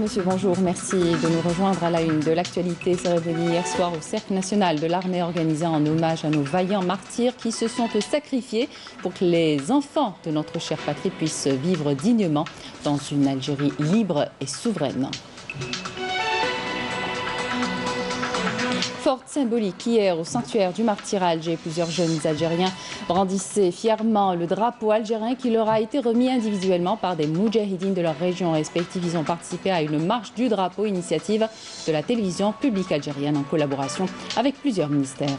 monsieur, bonjour. Merci de nous rejoindre à la une de l'actualité. Cérémonie hier soir au Cercle national de l'armée organisée en hommage à nos vaillants martyrs qui se sont sacrifiés pour que les enfants de notre chère patrie puissent vivre dignement dans une Algérie libre et souveraine. Forte symbolique hier au sanctuaire du martyr à Alger. Plusieurs jeunes Algériens brandissaient fièrement le drapeau algérien qui leur a été remis individuellement par des moudjahidines de leurs régions respectives. Ils ont participé à une marche du drapeau, initiative de la télévision publique algérienne en collaboration avec plusieurs ministères.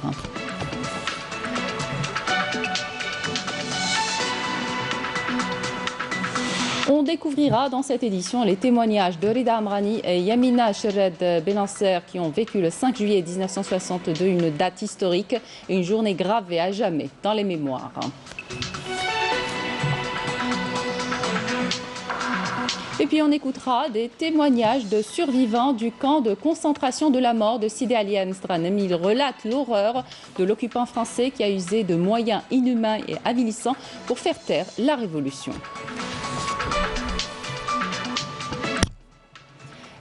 On découvrira dans cette édition les témoignages de Rida Amrani et Yamina Chered Benasser qui ont vécu le 5 juillet 1962, une date historique et une journée gravée à jamais dans les mémoires. Et puis on écoutera des témoignages de survivants du camp de concentration de la mort de Sidi Ali Amstranem. Il relate l'horreur de l'occupant français qui a usé de moyens inhumains et avilissants pour faire taire la révolution.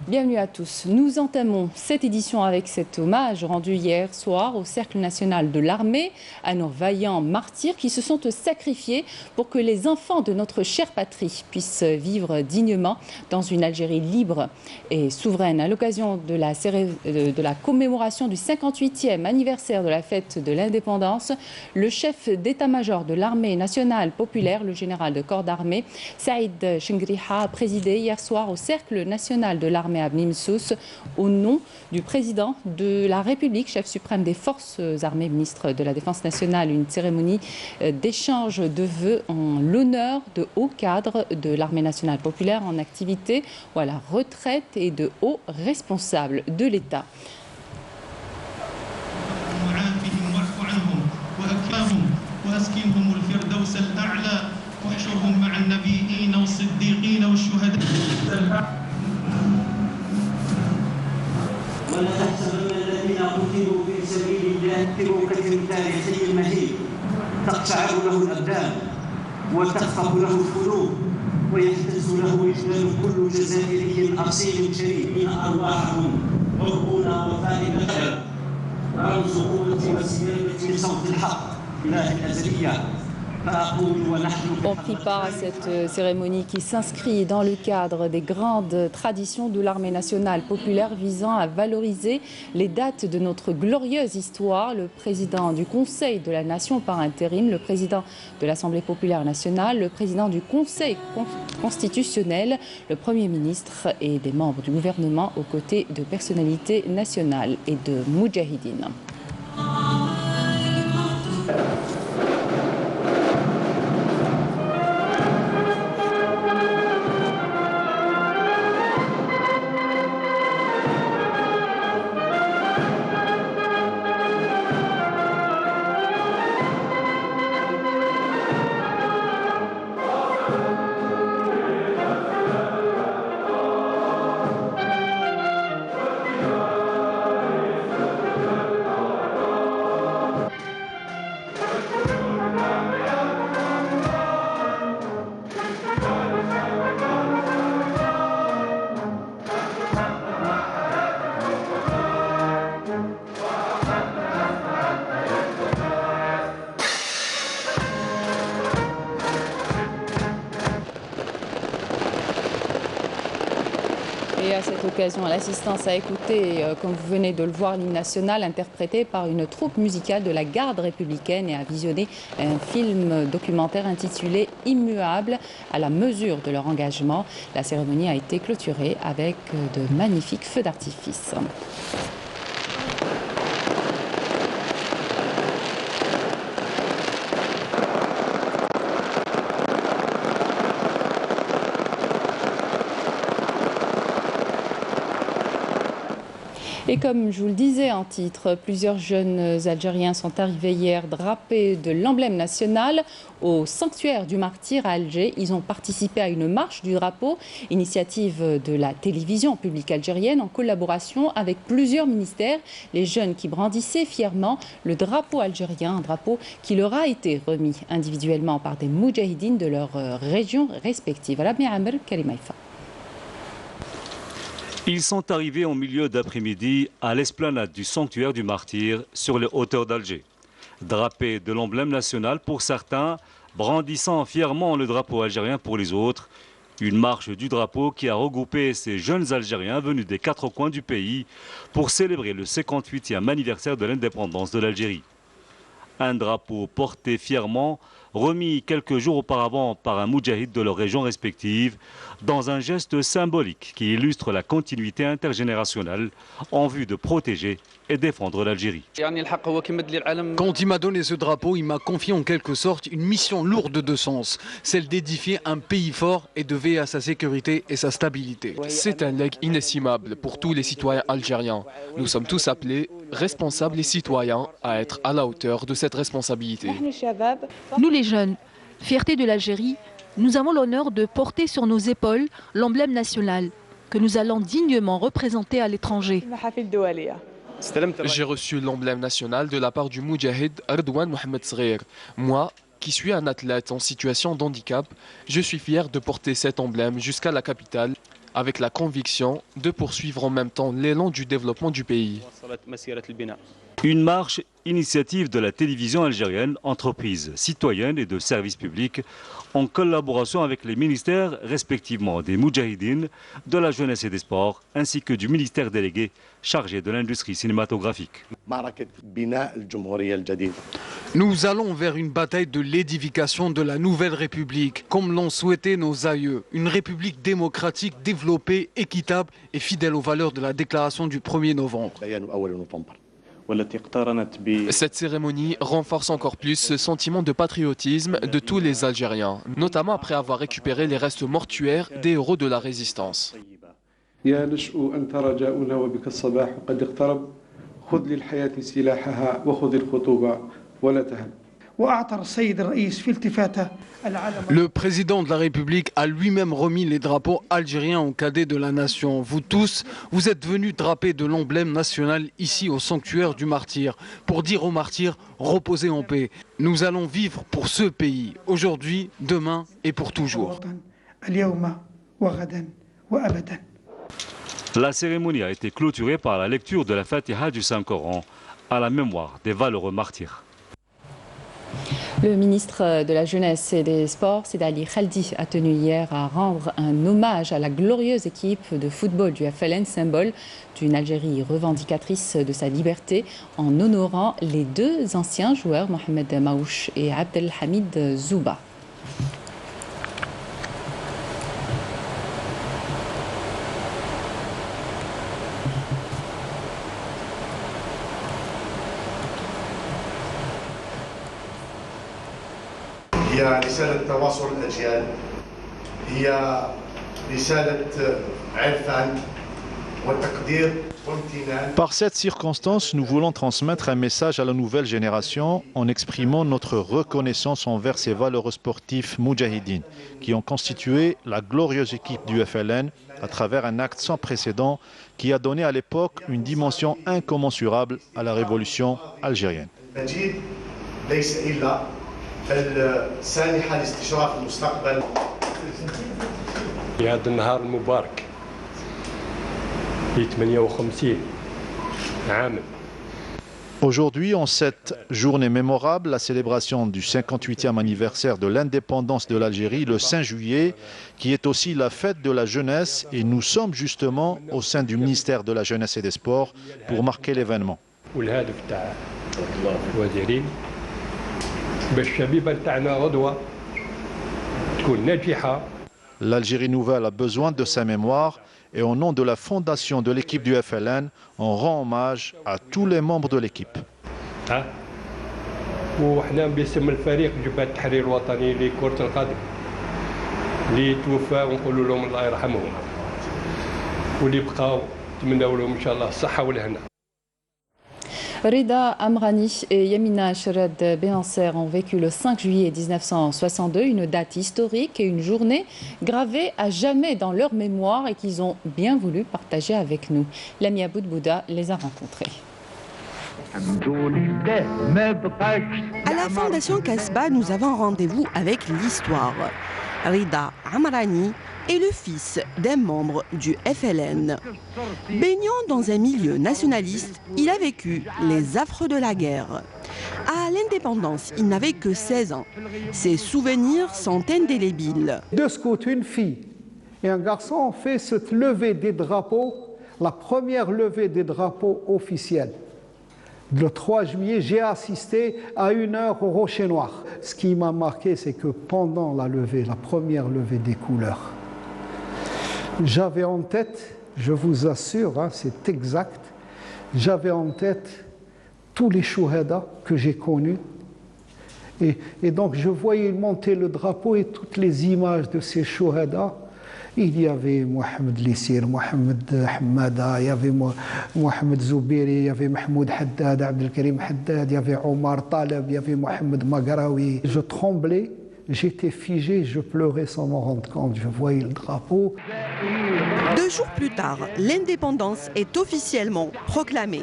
Bienvenue à tous. Nous entamons cette édition avec cet hommage rendu hier soir au Cercle national de l'armée à nos vaillants martyrs qui se sont sacrifiés pour que les enfants de notre chère patrie puissent vivre dignement dans une Algérie libre et souveraine. À l'occasion de la commémoration du 58e anniversaire de la fête de l'indépendance, le chef d'état-major de l'armée nationale populaire, le général de corps d'armée, Saïd Chengriha, a présidé hier soir au Cercle national de l'armée à Bnimsous au nom du président de la République, chef suprême des forces armées, ministre de la Défense nationale, une cérémonie d'échange de vœux en l'honneur de hauts cadres de l'armée nationale populaire en activité ou à la retraite et de hauts responsables de l'État. ولا تحسبن الذين قتلوا في سبيل الله كموقف تاريخي مهيب تقشعر له الابدان وتخفق له القلوب ويهتز له وجدان كل جزائري اصيل شريف ان ارواحهم عرقنا وفائده رمز قوه وسياده صوت الحق اله الازليه. On prit part à cette cérémonie qui s'inscrit dans le cadre des grandes traditions de l'armée nationale populaire visant à valoriser les dates de notre glorieuse histoire. Le président du Conseil de la Nation par intérim, le président de l'Assemblée populaire nationale, le président du Conseil constitutionnel, le Premier ministre et des membres du gouvernement aux côtés de personnalités nationales et de moudjahidines. Et à cette occasion, l'assistance a écouté, comme vous venez de le voir, l'hymne national interprété par une troupe musicale de la garde républicaine et a visionné un film documentaire intitulé Immuable à la mesure de leur engagement. La cérémonie a été clôturée avec de magnifiques feux d'artifice. Et comme je vous le disais en titre, plusieurs jeunes Algériens sont arrivés hier drapés de l'emblème national au sanctuaire du martyr à Alger. Ils ont participé à une marche du drapeau, initiative de la télévision publique algérienne en collaboration avec plusieurs ministères. Les jeunes qui brandissaient fièrement le drapeau algérien, un drapeau qui leur a été remis individuellement par des moudjahidines de leurs régions respectives. Ils sont arrivés en milieu d'après-midi à l'esplanade du sanctuaire du Martyr sur les hauteurs d'Alger. Drapés de l'emblème national pour certains, brandissant fièrement le drapeau algérien pour les autres. Une marche du drapeau qui a regroupé ces jeunes Algériens venus des quatre coins du pays pour célébrer le 58e anniversaire de l'indépendance de l'Algérie. Un drapeau porté fièrement, remis quelques jours auparavant par un moudjahid de leurs régions respectives, dans un geste symbolique qui illustre la continuité intergénérationnelle en vue de protéger et défendre l'Algérie. Quand il m'a donné ce drapeau, il m'a confié en quelque sorte une mission lourde de sens, celle d'édifier un pays fort et de veiller à sa sécurité et sa stabilité. C'est un legs inestimable pour tous les citoyens algériens. Nous sommes tous appelés, responsables et citoyens, à être à la hauteur de cette responsabilité. Nous les jeunes, fierté de l'Algérie, nous avons l'honneur de porter sur nos épaules l'emblème national que nous allons dignement représenter à l'étranger. J'ai reçu l'emblème national de la part du moudjahid Ardouane Mohamed Sghir. Moi, qui suis un athlète en situation de handicap, je suis fier de porter cet emblème jusqu'à la capitale avec la conviction de poursuivre en même temps l'élan du développement du pays. Une marche, initiative de la télévision algérienne, entreprise citoyenne et de services publics, en collaboration avec les ministères respectivement des Moudjahidines, de la jeunesse et des sports, ainsi que du ministère délégué chargé de l'industrie cinématographique. Nous allons vers une bataille de l'édification de la nouvelle République, comme l'ont souhaité nos aïeux. Une République démocratique, développée, équitable et fidèle aux valeurs de la déclaration du 1er novembre. Cette cérémonie renforce encore plus ce sentiment de patriotisme de tous les Algériens, notamment après avoir récupéré les restes mortuaires des héros de la résistance. Le président de la République a lui-même remis les drapeaux algériens aux cadets de la nation. Vous tous, vous êtes venus draper de l'emblème national ici au sanctuaire du Martyr pour dire aux martyrs, reposez en paix. Nous allons vivre pour ce pays, aujourd'hui, demain et pour toujours. La cérémonie a été clôturée par la lecture de la Fatiha du Saint-Coran à la mémoire des valeureux martyrs. Le ministre de la Jeunesse et des Sports, Seydi Ali Khaldi, a tenu hier à rendre un hommage à la glorieuse équipe de football du FLN, symbole d'une Algérie revendicatrice de sa liberté, en honorant les deux anciens joueurs, Mohamed Maouch et Abdelhamid Zouba. هي رسالة تواصل الأجيال، هي رسالة عرفان وتقدير وامتنان. Par cette circonstance, nous voulons transmettre un message à la nouvelle génération en exprimant notre reconnaissance envers ces valeureux sportifs moudjahidines qui ont constitué la glorieuse équipe du FLN à travers un acte sans précédent qui a donné à l'époque une dimension incommensurable à la révolution algérienne. السانحة لاستشراف المستقبل. في هذا النهار المبارك في 58 عاما. Aujourd'hui, en cette journée mémorable, la célébration du 58e anniversaire de l'indépendance de l'Algérie, le 5 juillet, qui est aussi la fête de la jeunesse, et nous sommes justement au sein du ministère de la Jeunesse et des Sports pour marquer l'événement. L'Algérie nouvelle a besoin de sa mémoire et au nom de la fondation de l'équipe du FLN, on rend hommage à tous les membres de l'équipe. وحنا باسم الفريق جبهة التحرير الوطني لكرة القدم اللي توفى ونقولوا لهم الله يرحمهم واللي بقاو نتمنوا لهم ان شاء الله الصحة والهنا. Rida Amrani et Yamina Sherad Behancer ont vécu le 5 juillet 1962, une date historique et une journée gravée à jamais dans leur mémoire et qu'ils ont bien voulu partager avec nous. Lamia Boudbouda les a rencontrés. À la Fondation Casbah, nous avons rendez-vous avec l'histoire. Rida Amrani est le fils d'un membre du FLN. Baignant dans un milieu nationaliste, il a vécu les affres de la guerre. À l'indépendance, il n'avait que 16 ans. Ses souvenirs sont indélébiles. Deux scouts, une fille et un garçon ont fait cette levée des drapeaux, la première levée des drapeaux officielle. Le 3 juillet, j'ai assisté à 1 heure au Rocher Noir. Ce qui m'a marqué, c'est que pendant la levée, la première levée des couleurs, j'avais en tête, je vous assure, hein, c'est exact, j'avais en tête tous les chouhada que j'ai connus. Et donc je voyais monter le drapeau et toutes les images de ces chouhada. Il y avait Mohamed Lissir, Mohamed Hamada, il y avait Mohamed Zoubiri, il y avait Mahmoud Haddad, Abdelkarim Haddad, il y avait Omar Taleb, il y avait Mohamed Maghraoui. Je tremblais, j'étais figé, je pleurais sans m'en rendre compte. Je voyais le drapeau. 2 jours plus tard, l'indépendance est officiellement proclamée.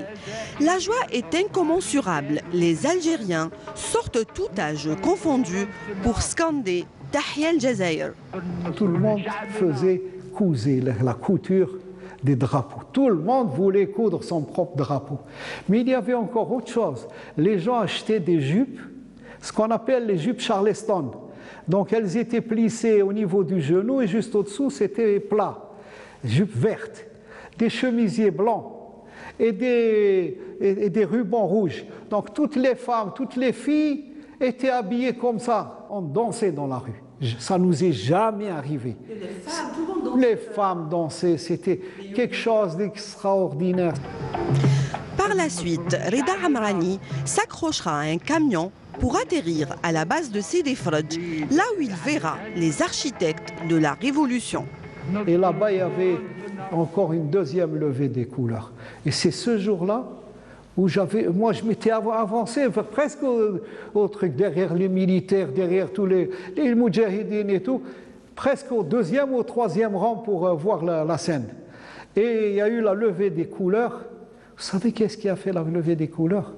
La joie est incommensurable. Les Algériens sortent tout âge confondu pour scander Tahia al-Jazair. Tout le monde faisait couser la couture des drapeaux. Tout le monde voulait coudre son propre drapeau. Mais il y avait encore autre chose. Les gens achetaient des jupes, ce qu'on appelle les jupes Charleston. Donc elles étaient plissées au niveau du genou et juste au-dessous c'était plat. Jupes vertes, des chemisiers blancs et des rubans rouges. Donc toutes les femmes, toutes les filles étaient habillées comme ça. On dansait dans la rue. Ça nous est jamais arrivé. Les femmes dansaient, c'était quelque chose d'extraordinaire. Par la suite, Reda Amrani s'accrochera à un camion pour atterrir à la base de Sidi Fredj, là où il verra les architectes de la Révolution. Et là-bas, il y avait encore une deuxième levée des couleurs. Et c'est ce jour-là où moi je m'étais avancé presque au truc, derrière les militaires, derrière tous les moudjahidines et tout, presque au 2e ou au 3e rang pour voir la scène. Et il y a eu la levée des couleurs. Vous savez qu'est-ce qui a fait la levée des couleurs?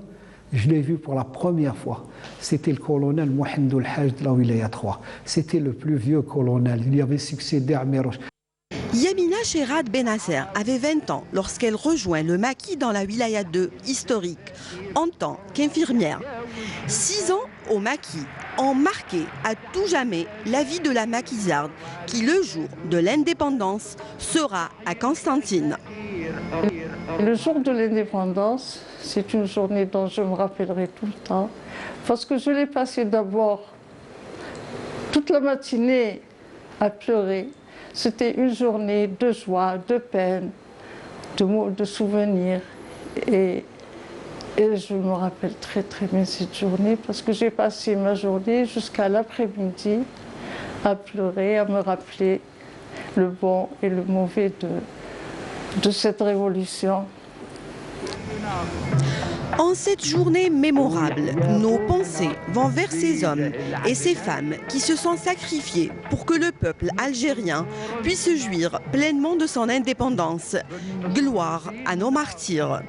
Je l'ai vu pour la première fois. C'était le colonel Mohamedou El-Hajj de la Wilaya 3. C'était le plus vieux colonel. Il y avait succédé à Miroche. Yamina Cherad Benasser avait 20 ans lorsqu'elle rejoint le maquis dans la Wilaya 2 historique en tant qu'infirmière. 6 ans au maquis ont marqué à tout jamais la vie de la maquisarde qui, le jour de l'indépendance, sera à Constantine. Le jour de l'indépendance, c'est une journée dont je me rappellerai tout le temps parce que je l'ai passé d'abord toute la matinée à pleurer. C'était une journée de joie, de peine, de souvenirs. Et je me rappelle très très bien cette journée parce que j'ai passé ma journée jusqu'à l'après-midi à pleurer, à me rappeler le bon et le mauvais de cette révolution. En cette journée mémorable, nos pensées vont vers ces hommes et ces femmes qui se sont sacrifiés pour que le peuple algérien puisse jouir pleinement de son indépendance. Gloire à nos martyrs.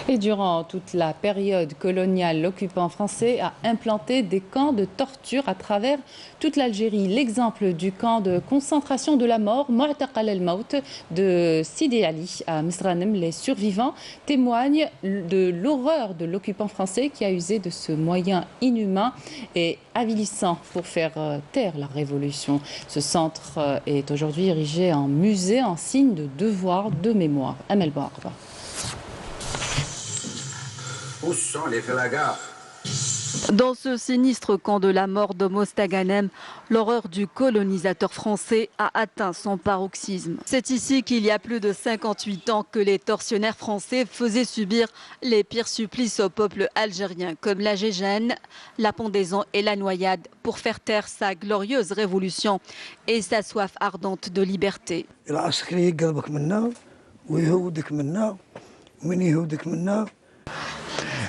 Et durant toute la période coloniale, l'occupant français a implanté des camps de torture à travers toute l'Algérie. L'exemple du camp de concentration de la mort, Mu'taqal el-Maut, de Sidi Ali à Mizranem, les survivants témoignent de l'horreur de l'occupant français qui a usé de ce moyen inhumain et avilissant pour faire taire la révolution. Ce centre est aujourd'hui érigé en musée en signe de devoir de mémoire. Amel Bouarba. Où sont les flagards? Dans ce sinistre camp de la mort de Mostaganem, l'horreur du colonisateur français a atteint son paroxysme. C'est ici qu'il y a plus de 58 ans que les tortionnaires français faisaient subir les pires supplices au peuple algérien, comme la gégène, la pendaison et la noyade, pour faire taire sa glorieuse révolution et sa soif ardente de liberté.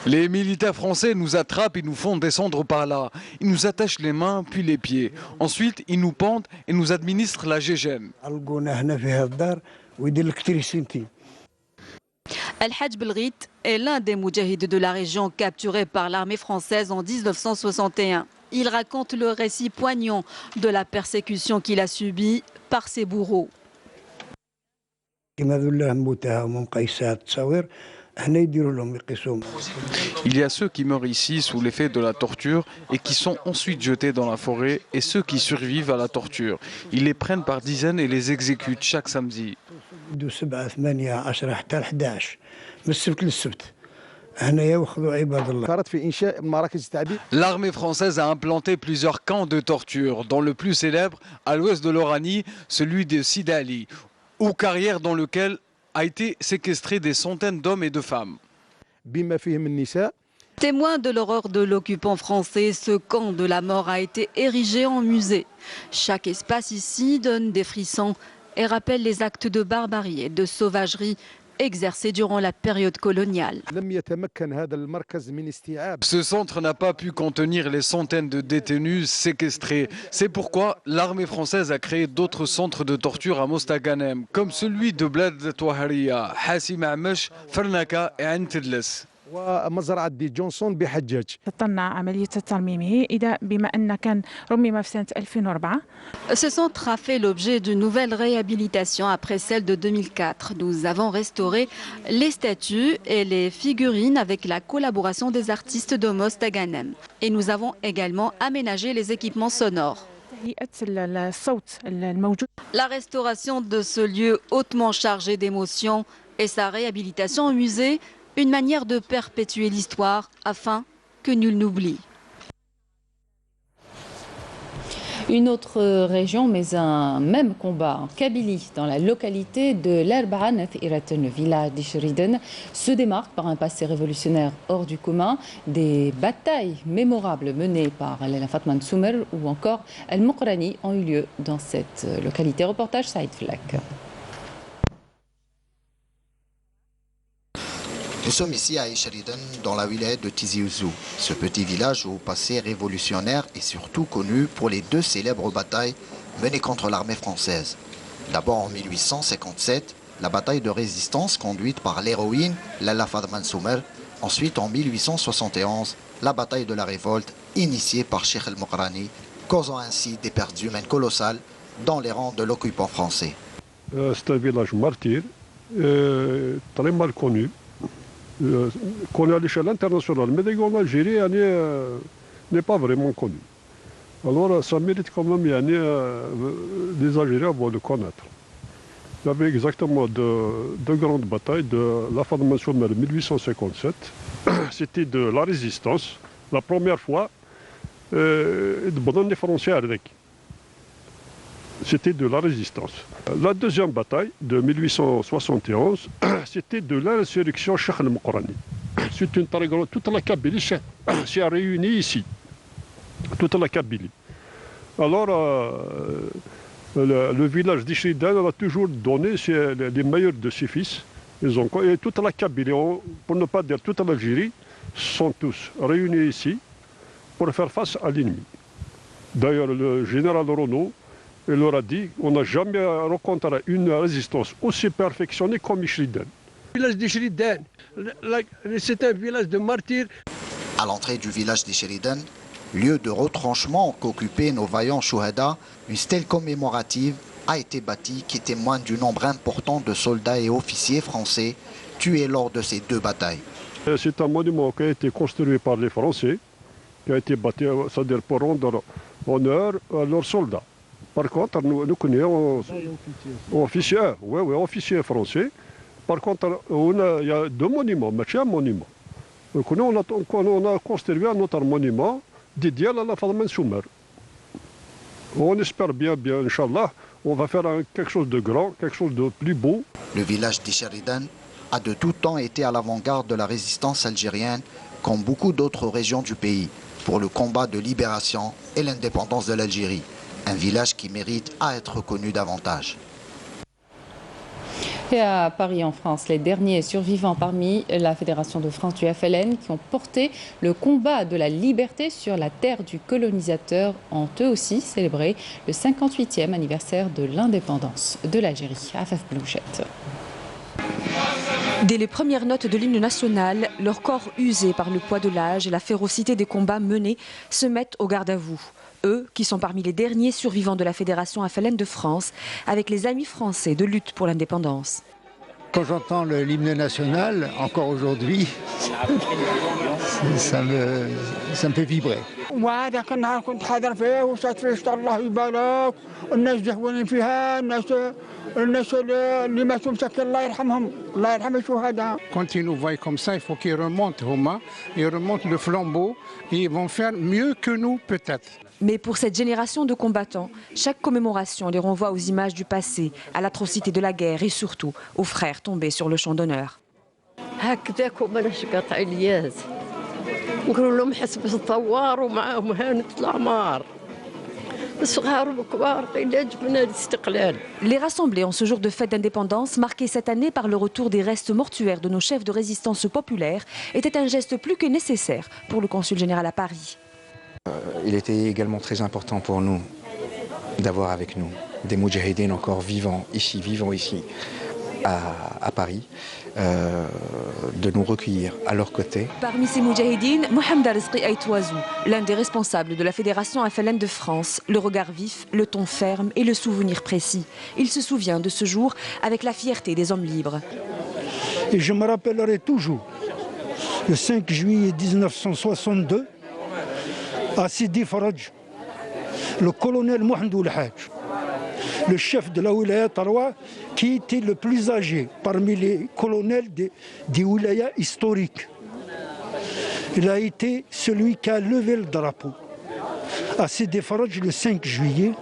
Les militaires français nous attrapent et nous font descendre par là. Ils nous attachent les mains puis les pieds. Ensuite, ils nous pendent et nous administrent la gégène. El-Hadj Belrit est l'un des moudjahides de la région capturés par l'armée française en 1961. Il raconte le récit poignant de la persécution qu'il a subie par ses bourreaux. Il y a ceux qui meurent ici sous l'effet de la torture et qui sont ensuite jetés dans la forêt, et ceux qui survivent à la torture. Ils les prennent par dizaines et les exécutent chaque samedi. L'armée française a implanté plusieurs camps de torture, dont le plus célèbre, à l'ouest de l'Oranie, celui de Sidali, ou carrière dans lequel a été séquestré des centaines d'hommes et de femmes. Témoin de l'horreur de l'occupant français, ce camp de la mort a été érigé en musée. Chaque espace ici donne des frissons et rappelle les actes de barbarie et de sauvagerie exercés durant la période coloniale. Ce centre n'a pas pu contenir les centaines de détenus séquestrés. C'est pourquoi l'armée française a créé d'autres centres de torture à Mostaganem, comme celui de Bled Touahariya, Hassim Amash, Fernaka et Antidles. ومزرعة دي جونسون بحجاج. تطلع عملية ترميمه بما أن كان رمم في سنة 2004. Ce centre a fait l'objet d'une nouvelle réhabilitation après celle de 2004. Nous avons restauré les statues et les figurines avec la collaboration des artistes de Mostaganem. Et nous avons également aménagé les équipements sonores. La restauration de ce lieu hautement chargé d'émotions et sa réhabilitation au musée, une manière de perpétuer l'histoire afin que nul n'oublie. Une autre région, mais un même combat en Kabylie, dans la localité de l'Erbahan Iraten, le village d'Ishriden, se démarque par un passé révolutionnaire hors du commun. Des batailles mémorables menées par Lela Fatman Soumer ou encore El Mokrani ont eu lieu dans cette localité. Reportage Saïd Flak. Nous sommes ici à Ishriden, dans la wilaya de Tizi Ouzou. Ce petit village au passé révolutionnaire est surtout connu pour les deux célèbres batailles menées contre l'armée française. D'abord en 1857, la bataille de résistance conduite par l'héroïne Lalla Fatman Soumer. Ensuite en 1871, la bataille de la révolte initiée par Cheikh El Mokrani, causant ainsi des pertes humaines colossales dans les rangs de l'occupant français. C'est un village martyr, très mal connu. Connu à l'échelle internationale, mais en Algérie n'est pas vraiment connu. Alors ça mérite quand même des Algériens vont le connaître. Il y avait exactement deux grandes batailles de la Fatma Soumer 1857. C'était de la résistance, la première fois, de Bonne Français avec. C'était de la résistance. La deuxième bataille de 1871, c'était de l'insurrection Cheikh El Mokrani. C'est une très grande, toute la Kabylie s'est réunie ici. Toute la Kabylie. Alors, le village d'Ishriden a toujours donné les meilleurs de ses fils. Et toute la Kabylie, pour ne pas dire toute l'Algérie, sont tous réunis ici pour faire face à l'ennemi. D'ailleurs, le général Renaud, il leur a dit qu'on n'a jamais rencontré une résistance aussi perfectionnée comme Ishriden. Le village d'Ishriden, c'est un village de martyrs. À l'entrée du village d'Ishriden, lieu de retranchement qu'occupaient nos vaillants Chouhada, une stèle commémorative a été bâtie qui témoigne du nombre important de soldats et officiers français tués lors de ces deux batailles. C'est un monument qui a été construit par les Français, qui a été bâti, c'est-à-dire pour rendre honneur à leurs soldats. Par contre, nous connaissons officiers français. Par contre, il y a deux monuments, mais c'est un monument. On a construit un autre monument dédié à la Fatma Soumer. On espère bien, Inch'Allah, on va faire quelque chose de grand, quelque chose de plus beau. Le village d'Ishriden a de tout temps été à l'avant-garde de la résistance algérienne, comme beaucoup d'autres régions du pays, pour le combat de libération et l'indépendance de l'Algérie. Un village qui mérite à être connu davantage. Et à Paris, en France, les derniers survivants parmi la Fédération de France du FLN qui ont porté le combat de la liberté sur la terre du colonisateur ont eux aussi célébré le 58e anniversaire de l'indépendance de l'Algérie. Afaf Blouchette. Dès les premières notes de l'hymne national, leur corps usé par le poids de l'âge et la férocité des combats menés se mettent au garde à vous. Eux, qui sont parmi les derniers survivants de la Fédération FLN de France, avec les amis français de lutte pour l'indépendance. Quand j'entends l'hymne national, encore aujourd'hui, ça me fait vibrer. Quand ils nous voient comme ça, il faut qu'ils remontent aux mains, ils remontent le flambeau et ils vont faire mieux que nous peut-être. Mais pour cette génération de combattants, chaque commémoration les renvoie aux images du passé, à l'atrocité de la guerre et surtout aux frères tombés sur le champ d'honneur. Les rassembler en ce jour de fête d'indépendance, marqué cette année par le retour des restes mortuaires de nos chefs de résistance populaire, était un geste plus que nécessaire pour le consul général à Paris. Il était également très important pour nous d'avoir avec nous des moudjahidines encore vivants ici à Paris, de nous recueillir à leur côté. Parmi ces moudjahidines, Mohamed Rizqi Aïtouazou, l'un des responsables de la Fédération FLN de France, le regard vif, le ton ferme et le souvenir précis. Il se souvient de ce jour avec la fierté des hommes libres. Et je me rappellerai toujours, le 5 juillet 1962, à Sidi Faraj, le colonel Mohamedou Hadj, le chef de la wilaya Taroua, qui était le plus âgé parmi les colonels des wilayas historiques. Il a été celui qui a levé le drapeau à Sidi Faraj le 5 juillet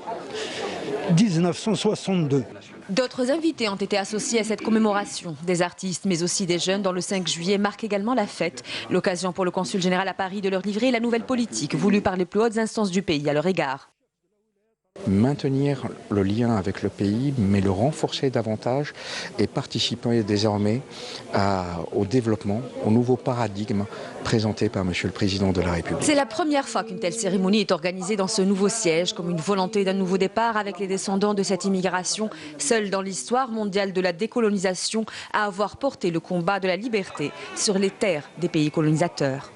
1962. D'autres invités ont été associés à cette commémoration. Des artistes, mais aussi des jeunes, dont le 5 juillet marque également la fête. L'occasion pour le consul général à Paris de leur livrer la nouvelle politique voulue par les plus hautes instances du pays à leur égard. Maintenir le lien avec le pays, mais le renforcer davantage et participer désormais au développement, au nouveau paradigme présenté par Monsieur le Président de la République. C'est la première fois qu'une telle cérémonie est organisée dans ce nouveau siège, comme une volonté d'un nouveau départ avec les descendants de cette immigration, seule dans l'histoire mondiale de la décolonisation à avoir porté le combat de la liberté sur les terres des pays colonisateurs.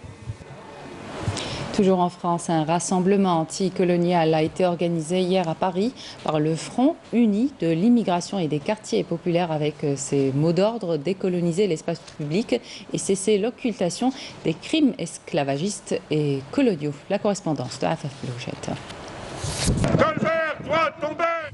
Toujours en France, un rassemblement anticolonial a été organisé hier à Paris par le Front uni de l'immigration et des quartiers populaires avec ses mots d'ordre: décoloniser l'espace public et cesser l'occultation des crimes esclavagistes et coloniaux. La correspondance de Afaf Blouchette.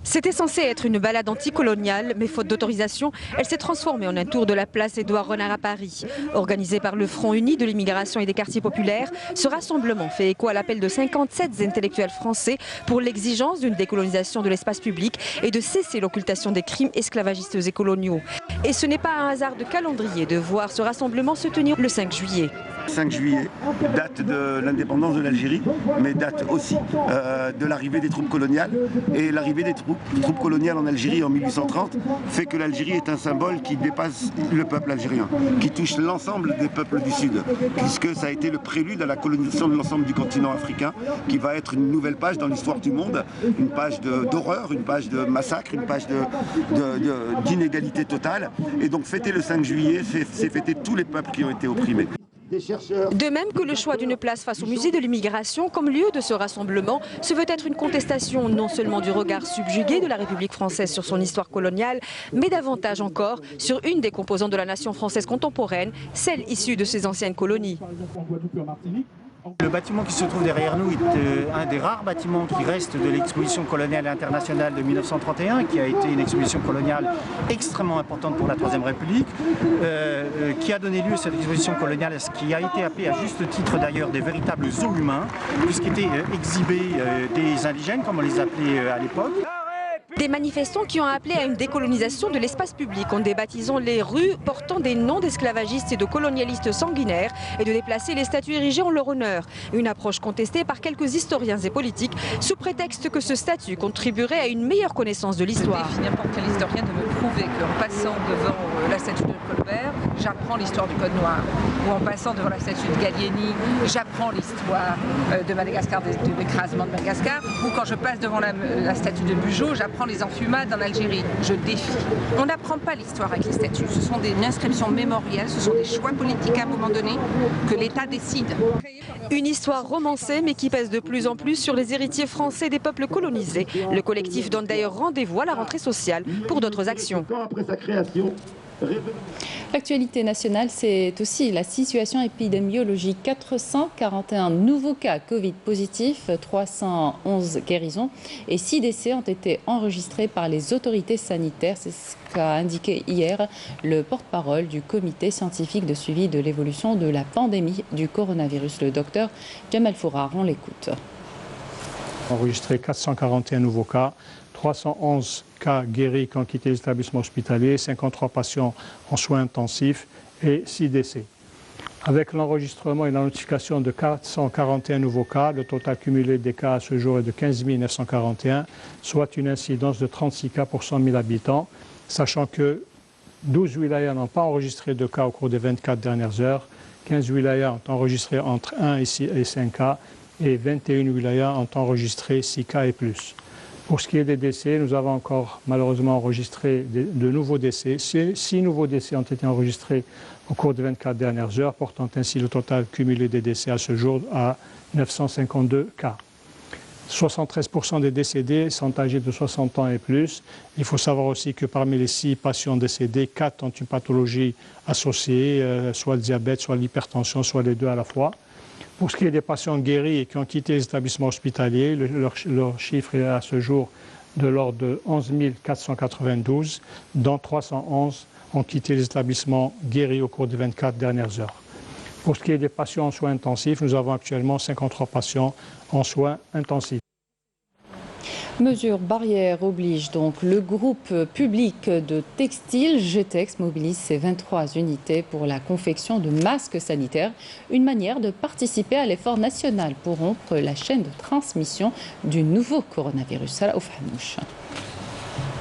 C'était censé être une balade anticoloniale, mais faute d'autorisation, elle s'est transformée en un tour de la place Édouard Renard à Paris. Organisé par le Front uni de l'immigration et des quartiers populaires, ce rassemblement fait écho à l'appel de 57 intellectuels français pour l'exigence d'une décolonisation de l'espace public et de cesser l'occultation des crimes esclavagistes et coloniaux. Et ce n'est pas un hasard de calendrier de voir ce rassemblement se tenir le 5 juillet. 5 juillet, date de l'indépendance de l'Algérie, mais date aussi de l'arrivée des troupes coloniales. Et l'arrivée des troupes coloniales en Algérie en 1830 fait que l'Algérie est un symbole qui dépasse le peuple algérien, qui touche l'ensemble des peuples du Sud, puisque ça a été le prélude à la colonisation de l'ensemble du continent africain, qui va être une nouvelle page dans l'histoire du monde, une page d'horreur, une page de massacre, une page d'inégalité totale. Et donc fêter le 5 juillet, c'est fêter tous les peuples qui ont été opprimés. De même que le choix d'une place face au musée de l'immigration comme lieu de ce rassemblement se veut être une contestation non seulement du regard subjugué de la République française sur son histoire coloniale, mais davantage encore sur une des composantes de la nation française contemporaine, celle issue de ses anciennes colonies. Le bâtiment qui se trouve derrière nous est un des rares bâtiments qui restent de l'exposition coloniale internationale de 1931, qui a été une exposition coloniale extrêmement importante pour la Troisième République, qui a donné lieu à cette exposition coloniale, à ce qui a été appelé à juste titre d'ailleurs des véritables zoos humains, puisqu'étaient exhibés des indigènes, comme on les appelait à l'époque. Des manifestants qui ont appelé à une décolonisation de l'espace public en débaptisant les rues portant des noms d'esclavagistes et de colonialistes sanguinaires et de déplacer les statues érigées en leur honneur. Une approche contestée par quelques historiens et politiques sous prétexte que ce statut contribuerait à une meilleure connaissance de l'histoire. N'importe quel historien de me prouver qu'en passant devant la statue de Colbert, j'apprends l'histoire du Code Noir, ou en passant devant la statue de Gallieni, j'apprends l'histoire de Madagascar, de l'écrasement de Madagascar, ou quand je passe devant la statue de Bugeaud, j'apprends les enfumades en Algérie. Je défie. On n'apprend pas l'histoire avec les statues. Ce sont des inscriptions mémorielles, ce sont des choix politiques à un moment donné que l'État décide. Une histoire romancée mais qui pèse de plus en plus sur les héritiers français des peuples colonisés. Le collectif donne d'ailleurs rendez-vous à la rentrée sociale pour d'autres actions. L'actualité nationale, c'est aussi la situation épidémiologique. 441 nouveaux cas Covid positifs, 311 guérisons et 6 décès ont été enregistrés par les autorités sanitaires. C'est ce qu'a indiqué hier le porte-parole du comité scientifique de suivi de l'évolution de la pandémie du coronavirus, le docteur Jamal Fourar. On l'écoute. Enregistré 441 nouveaux cas, 311 cas guéris qui ont quitté les établissements hospitaliers, 53 patients en soins intensifs et 6 décès. Avec l'enregistrement et la notification de 441 nouveaux cas, le total cumulé des cas à ce jour est de 15 941, soit une incidence de 36 cas pour 100 000 habitants, sachant que 12 wilayas n'ont pas enregistré de cas au cours des 24 dernières heures, 15 wilayas ont enregistré entre 1 et 5 cas et 21 wilayas ont enregistré 6 cas et plus. Pour ce qui est des décès, nous avons encore malheureusement enregistré de nouveaux décès. 6 nouveaux décès ont été enregistrés au cours des 24 dernières heures, portant ainsi le total cumulé des décès à ce jour à 952 cas. 73% des décédés sont âgés de 60 ans et plus. Il faut savoir aussi que parmi les 6 patients décédés, 4 ont une pathologie associée, soit le diabète, soit l'hypertension, soit les deux à la fois. Pour ce qui est des patients guéris et qui ont quitté les établissements hospitaliers, leur chiffre est à ce jour de l'ordre de 11 492, dont 311 ont quitté les établissements guéris au cours des 24 dernières heures. Pour ce qui est des patients en soins intensifs, nous avons actuellement 53 patients en soins intensifs. Mesures barrières obligent donc le groupe public de textile Getex mobilise ses 23 unités pour la confection de masques sanitaires, une manière de participer à l'effort national pour rompre la chaîne de transmission du nouveau coronavirus.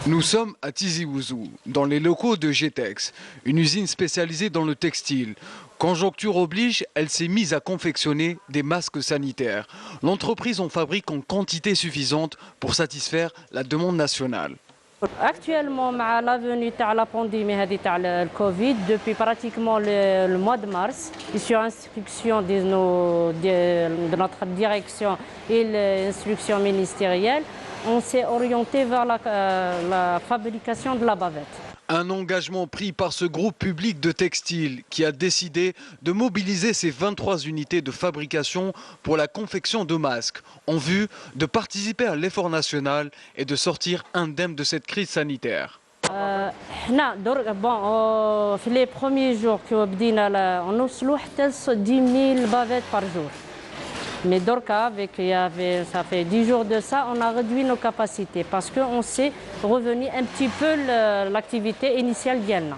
Nous sommes à Tizi Ouzou, dans les locaux de Getex, une usine spécialisée dans le textile. Conjoncture oblige, elle s'est mise à confectionner des masques sanitaires. L'entreprise en fabrique en quantité suffisante pour satisfaire la demande nationale. Actuellement, avec la venue de la pandémie de Covid, depuis pratiquement le mois de mars, et sur instruction de notre direction et l'instruction ministérielle, on s'est orienté vers la fabrication de la bavette. Un engagement pris par ce groupe public de textile qui a décidé de mobiliser ses 23 unités de fabrication pour la confection de masques en vue de participer à l'effort national et de sortir indemne de cette crise sanitaire. Les premiers jours on a 10 000 bavettes par jour. Mais Dorka, ça fait 10 jours de ça, on a réduit nos capacités parce qu'on s'est revenu un petit peu l'activité initiale d'Yalna.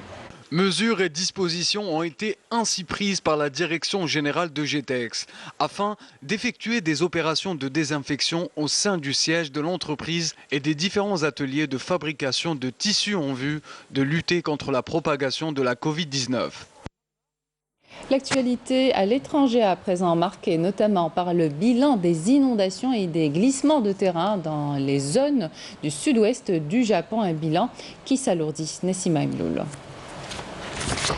Mesures et dispositions ont été ainsi prises par la direction générale de Getex afin d'effectuer des opérations de désinfection au sein du siège de l'entreprise et des différents ateliers de fabrication de tissus en vue de lutter contre la propagation de la Covid-19. L'actualité à l'étranger à présent marquée notamment par le bilan des inondations et des glissements de terrain dans les zones du sud-ouest du Japon, un bilan qui s'alourdit. Nessima Imloul.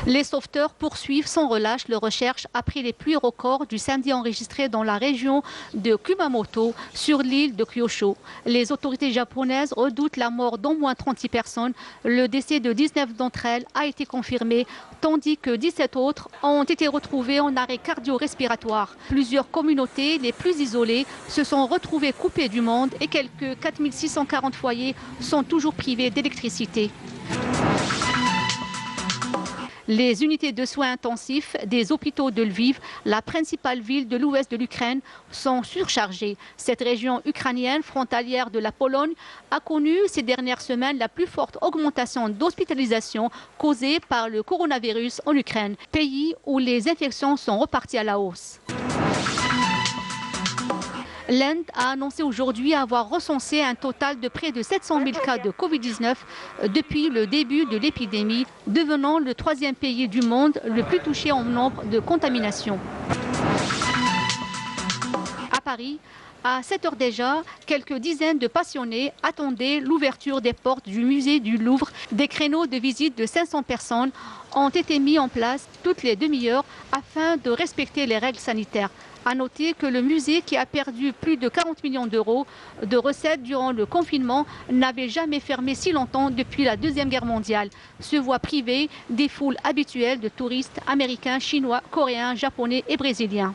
Les sauveteurs poursuivent sans relâche leurs recherches après les pluies records du samedi enregistrées dans la région de Kumamoto, sur l'île de Kyushu. Les autorités japonaises redoutent la mort d'au moins 36 personnes. Le décès de 19 d'entre elles a été confirmé, tandis que 17 autres ont été retrouvés en arrêt cardio-respiratoire. Plusieurs communautés, les plus isolées, se sont retrouvées coupées du monde et quelques 4640 foyers sont toujours privés d'électricité. Les unités de soins intensifs des hôpitaux de Lviv, la principale ville de l'ouest de l'Ukraine, sont surchargées. Cette région ukrainienne frontalière de la Pologne a connu ces dernières semaines la plus forte augmentation d'hospitalisation causée par le coronavirus en Ukraine, pays où les infections sont reparties à la hausse. L'Inde a annoncé aujourd'hui avoir recensé un total de près de 700 000 cas de Covid-19 depuis le début de l'épidémie, devenant le 3e pays du monde le plus touché en nombre de contaminations. À Paris, à 7 heures déjà, quelques dizaines de passionnés attendaient l'ouverture des portes du musée du Louvre. Des créneaux de visite de 500 personnes ont été mis en place toutes les demi-heures afin de respecter les règles sanitaires. À noter que le musée, qui a perdu plus de 40 millions d'euros de recettes durant le confinement, n'avait jamais fermé si longtemps depuis la Deuxième Guerre mondiale, se voit privé des foules habituelles de touristes américains, chinois, coréens, japonais et brésiliens.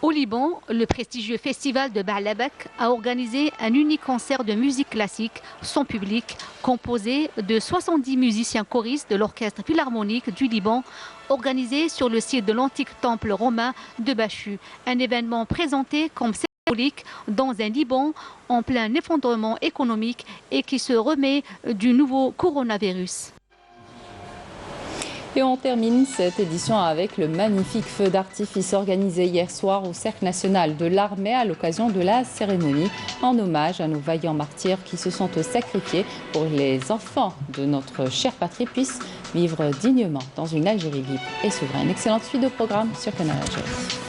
Au Liban, le prestigieux festival de Baalbek a organisé un unique concert de musique classique, sans public, composé de 70 musiciens choristes de l'orchestre philharmonique du Liban, organisé sur le site de l'antique temple romain de Bachu. Un événement présenté comme symbolique dans un Liban en plein effondrement économique et qui se remet du nouveau coronavirus. Et on termine cette édition avec le magnifique feu d'artifice organisé hier soir au Cercle national de l'armée à l'occasion de la cérémonie en hommage à nos vaillants martyrs qui se sont sacrifiés pour que les enfants de notre chère patrie puissent vivre dignement dans une Algérie libre et souveraine. Excellente suite de programme sur Canal Algérie.